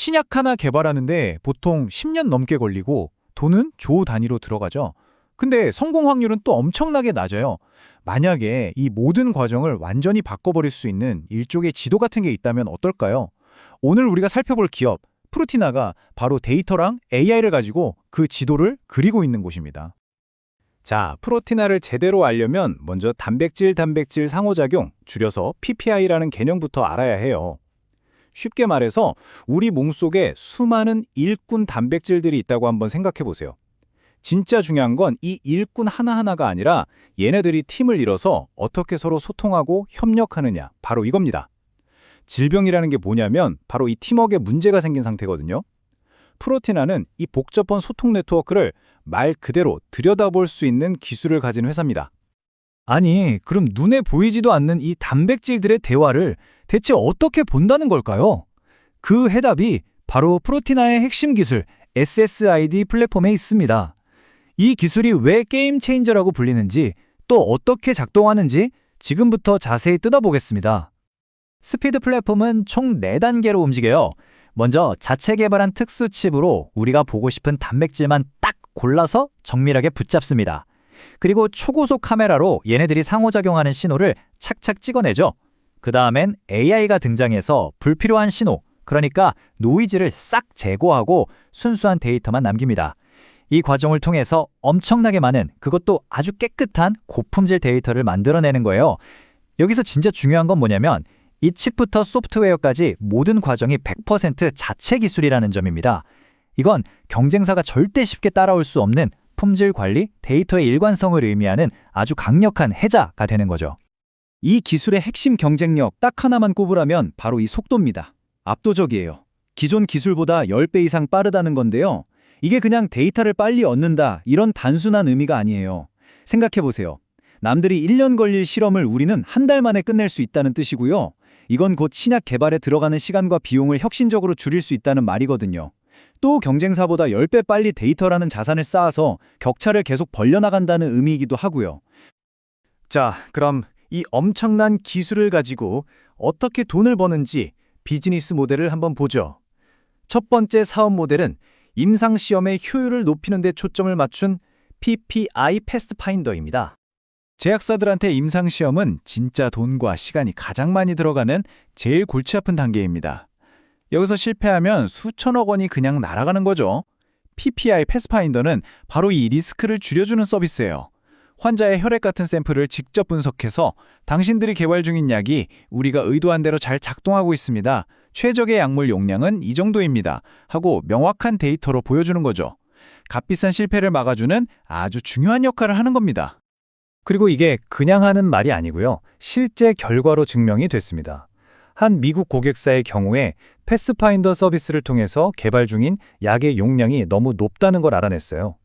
신약 하나 개발하는데 보통 10년 넘게 걸리고 돈은 조 단위로 들어가죠. 근데 성공 확률은 또 엄청나게 낮아요. 만약에 이 모든 과정을 완전히 바꿔버릴 수 있는 일종의 지도 같은 게 있다면 어떨까요? 오늘 우리가 살펴볼 기업, 프로티나가 바로 데이터랑 AI를 가지고 그 지도를 그리고 있는 곳입니다. 자, 프로티나를 제대로 알려면 먼저 단백질 상호작용, 줄여서 PPI라는 개념부터 알아야 해요. 쉽게 말해서 우리 몸속에 수많은 일꾼 단백질들이 있다고 한번 생각해 보세요. 진짜 중요한 건 이 일꾼 하나하나가 아니라 얘네들이 팀을 이뤄서 어떻게 서로 소통하고 협력하느냐, 바로 이겁니다. 질병이라는 게 뭐냐면 바로 이 팀워크에 문제가 생긴 상태거든요. 프로티나는 이 복잡한 소통 네트워크를 말 그대로 들여다볼 수 있는 기술을 가진 회사입니다. 아니, 그럼 눈에 보이지도 않는 이 단백질들의 대화를 대체 어떻게 본다는 걸까요? 그 해답이 바로 프로티나의 핵심 기술 SSID 플랫폼에 있습니다. 이 기술이 왜 게임 체인저라고 불리는지, 또 어떻게 작동하는지 지금부터 자세히 뜯어보겠습니다. 스피드 플랫폼은 총 4단계로 움직여요. 먼저 자체 개발한 특수 칩으로 우리가 보고 싶은 단백질만 딱 골라서 정밀하게 붙잡습니다. 그리고 초고속 카메라로 얘네들이 상호작용하는 신호를 착착 찍어내죠. 그 다음엔 AI가 등장해서 불필요한 신호, 그러니까 노이즈를 싹 제거하고 순수한 데이터만 남깁니다. 이 과정을 통해서 엄청나게 많은, 그것도 아주 깨끗한 고품질 데이터를 만들어내는 거예요. 여기서 진짜 중요한 건 뭐냐면 이 칩부터 소프트웨어까지 모든 과정이 100% 자체 기술이라는 점입니다. 이건 경쟁사가 절대 쉽게 따라올 수 없는 품질 관리, 데이터의 일관성을 의미하는 아주 강력한 해자가 되는 거죠. 이 기술의 핵심 경쟁력 딱 하나만 꼽으라면 바로 이 속도입니다. 압도적이에요. 기존 기술보다 10배 이상 빠르다는 건데요. 이게 그냥 데이터를 빨리 얻는다, 이런 단순한 의미가 아니에요. 생각해보세요. 남들이 1년 걸릴 실험을 우리는 한 달 만에 끝낼 수 있다는 뜻이고요. 이건 곧 신약 개발에 들어가는 시간과 비용을 혁신적으로 줄일 수 있다는 말이거든요. 또 경쟁사보다 10배 빨리 데이터라는 자산을 쌓아서 격차를 계속 벌려나간다는 의미이기도 하고요. 자, 그럼 이 엄청난 기술을 가지고 어떻게 돈을 버는지 비즈니스 모델을 한번 보죠. 첫 번째 사업 모델은 임상시험의 효율을 높이는 데 초점을 맞춘 PPI 패스파인더입니다. 제약사들한테 임상시험은 진짜 돈과 시간이 가장 많이 들어가는 제일 골치 아픈 단계입니다. 여기서 실패하면 수천억 원이 그냥 날아가는 거죠. PPI 패스파인더는 바로 이 리스크를 줄여주는 서비스예요. 환자의 혈액 같은 샘플을 직접 분석해서 당신들이 개발 중인 약이 우리가 의도한 대로 잘 작동하고 있습니다. 최적의 약물 용량은 이 정도입니다. 하고 명확한 데이터로 보여주는 거죠. 값비싼 실패를 막아주는 아주 중요한 역할을 하는 겁니다. 그리고 이게 그냥 하는 말이 아니고요. 실제 결과로 증명이 됐습니다. 한 미국 고객사의 경우에 패스파인더 서비스를 통해서 개발 중인 약의 용량이 너무 높다는 걸 알아냈어요.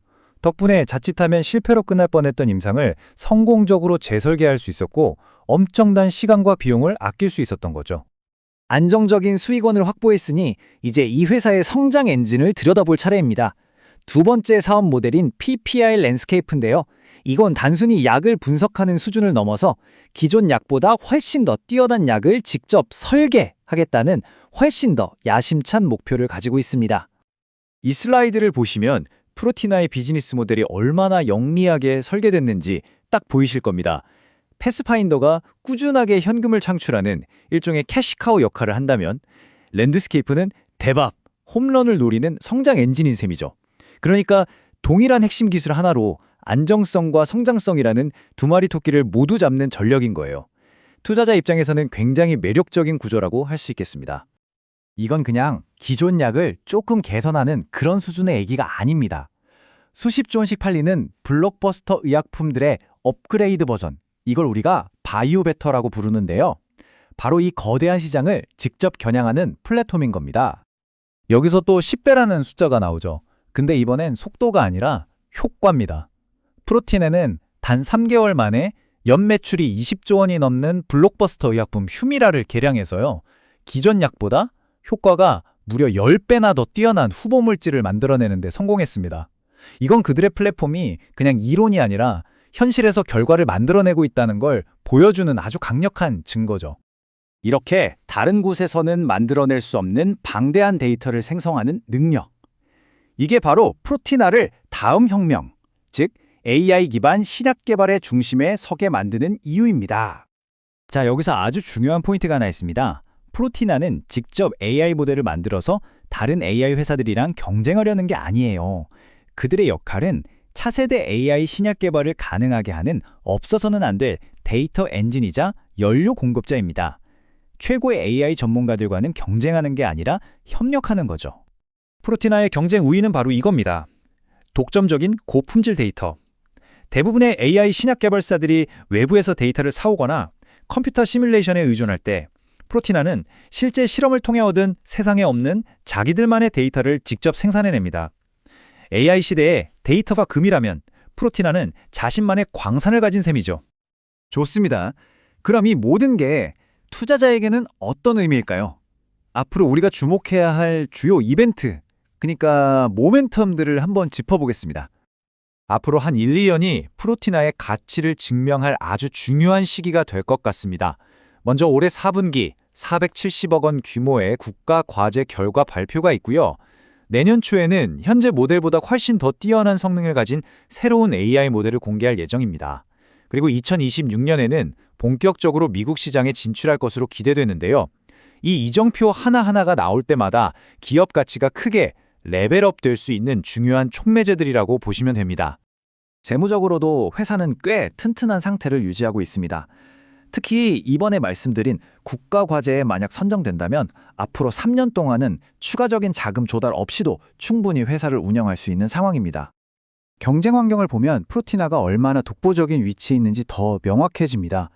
덕분에 자칫하면 실패로 끝날 뻔했던 임상을 성공적으로 재설계할 수 있었고 엄청난 시간과 비용을 아낄 수 있었던 거죠. 안정적인 수익원을 확보했으니 이제 이 회사의 성장 엔진을 들여다볼 차례입니다. 두 번째 사업 모델인 PPI 랜스케이프인데요. 이건 단순히 약을 분석하는 수준을 넘어서 기존 약보다 훨씬 더 뛰어난 약을 직접 설계하겠다는 훨씬 더 야심찬 목표를 가지고 있습니다. 이 슬라이드를 보시면 프로티나의 비즈니스 모델이 얼마나 영리하게 설계됐는지 딱 보이실 겁니다. 패스파인더가 꾸준하게 현금을 창출하는 일종의 캐시카우 역할을 한다면 랜드스케이프는 대박, 홈런을 노리는 성장 엔진인 셈이죠. 그러니까 동일한 핵심 기술 하나로 안정성과 성장성이라는 두 마리 토끼를 모두 잡는 전력인 거예요. 투자자 입장에서는 굉장히 매력적인 구조라고 할 수 있겠습니다. 이건 그냥 기존 약을 조금 개선하는 그런 수준의 얘기가 아닙니다. 수십조 원씩 팔리는 블록버스터 의약품들의 업그레이드 버전, 이걸 우리가 바이오베터라고 부르는데요. 바로 이 거대한 시장을 직접 겨냥하는 플랫폼인 겁니다. 여기서 또 10배라는 숫자가 나오죠. 근데 이번엔 속도가 아니라 효과입니다. 프로티나는 단 3개월 만에 연매출이 20조 원이 넘는 블록버스터 의약품 휴미라를 개량해서요. 기존 약보다 효과가 무려 10배나 더 뛰어난 후보 물질을 만들어내는 데 성공했습니다. 이건 그들의 플랫폼이 그냥 이론이 아니라 현실에서 결과를 만들어내고 있다는 걸 보여주는 아주 강력한 증거죠. 이렇게 다른 곳에서는 만들어낼 수 없는 방대한 데이터를 생성하는 능력. 이게 바로 프로티나를 다음 혁명, 즉 AI 기반 신약 개발의 중심에 서게 만드는 이유입니다. 자, 여기서 아주 중요한 포인트가 하나 있습니다. 프로티나는 직접 AI 모델을 만들어서 다른 AI 회사들이랑 경쟁하려는 게 아니에요. 그들의 역할은 차세대 AI 신약 개발을 가능하게 하는 없어서는 안 될 데이터 엔진이자 연료 공급자입니다. 최고의 AI 전문가들과는 경쟁하는 게 아니라 협력하는 거죠. 프로티나의 경쟁 우위는 바로 이겁니다. 독점적인 고품질 데이터. 대부분의 AI 신약 개발사들이 외부에서 데이터를 사오거나 컴퓨터 시뮬레이션에 의존할 때 프로티나는 실제 실험을 통해 얻은 세상에 없는 자기들만의 데이터를 직접 생산해냅니다. AI 시대에 데이터가 금이라면 프로티나는 자신만의 광산을 가진 셈이죠. 좋습니다. 그럼 이 모든 게 투자자에게는 어떤 의미일까요? 앞으로 우리가 주목해야 할 주요 이벤트, 그러니까 모멘텀들을 한번 짚어보겠습니다. 앞으로 한 1, 2년이 프로티나의 가치를 증명할 아주 중요한 시기가 될 것 같습니다. 먼저 올해 4분기 470억 원 규모의 국가 과제 결과 발표가 있고요. 내년 초에는 현재 모델보다 훨씬 더 뛰어난 성능을 가진 새로운 AI 모델을 공개할 예정입니다. 그리고 2026년에는 본격적으로 미국 시장에 진출할 것으로 기대되는데요. 이 이정표 하나하나가 나올 때마다 기업 가치가 크게 레벨업 될 수 있는 중요한 촉매제들이라고 보시면 됩니다. 재무적으로도 회사는 꽤 튼튼한 상태를 유지하고 있습니다. 특히 이번에 말씀드린 국가 과제에 만약 선정된다면 앞으로 3년 동안은 추가적인 자금 조달 없이도 충분히 회사를 운영할 수 있는 상황입니다. 경쟁 환경을 보면 프로티나가 얼마나 독보적인 위치에 있는지 더 명확해집니다.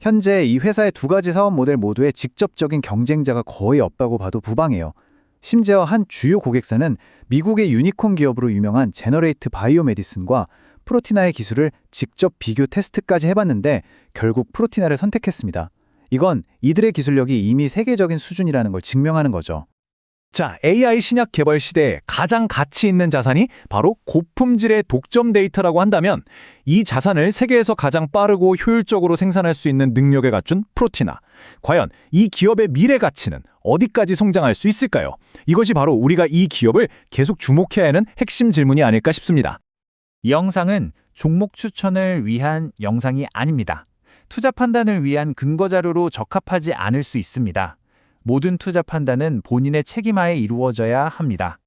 현재 이 회사의 두 가지 사업 모델 모두에 직접적인 경쟁자가 거의 없다고 봐도 무방해요. 심지어 한 주요 고객사는 미국의 유니콘 기업으로 유명한 제너레이트 바이오메디슨과 프로티나의 기술을 직접 비교 테스트까지 해봤는데 결국 프로티나를 선택했습니다. 이건 이들의 기술력이 이미 세계적인 수준이라는 걸 증명하는 거죠. 자, AI 신약 개발 시대에 가장 가치 있는 자산이 바로 고품질의 독점 데이터라고 한다면 이 자산을 세계에서 가장 빠르고 효율적으로 생산할 수 있는 능력에 갖춘 프로티나. 과연 이 기업의 미래 가치는 어디까지 성장할 수 있을까요? 이것이 바로 우리가 이 기업을 계속 주목해야 하는 핵심 질문이 아닐까 싶습니다. 이 영상은 종목 추천을 위한 영상이 아닙니다. 투자 판단을 위한 근거 자료로 적합하지 않을 수 있습니다. 모든 투자 판단은 본인의 책임하에 이루어져야 합니다.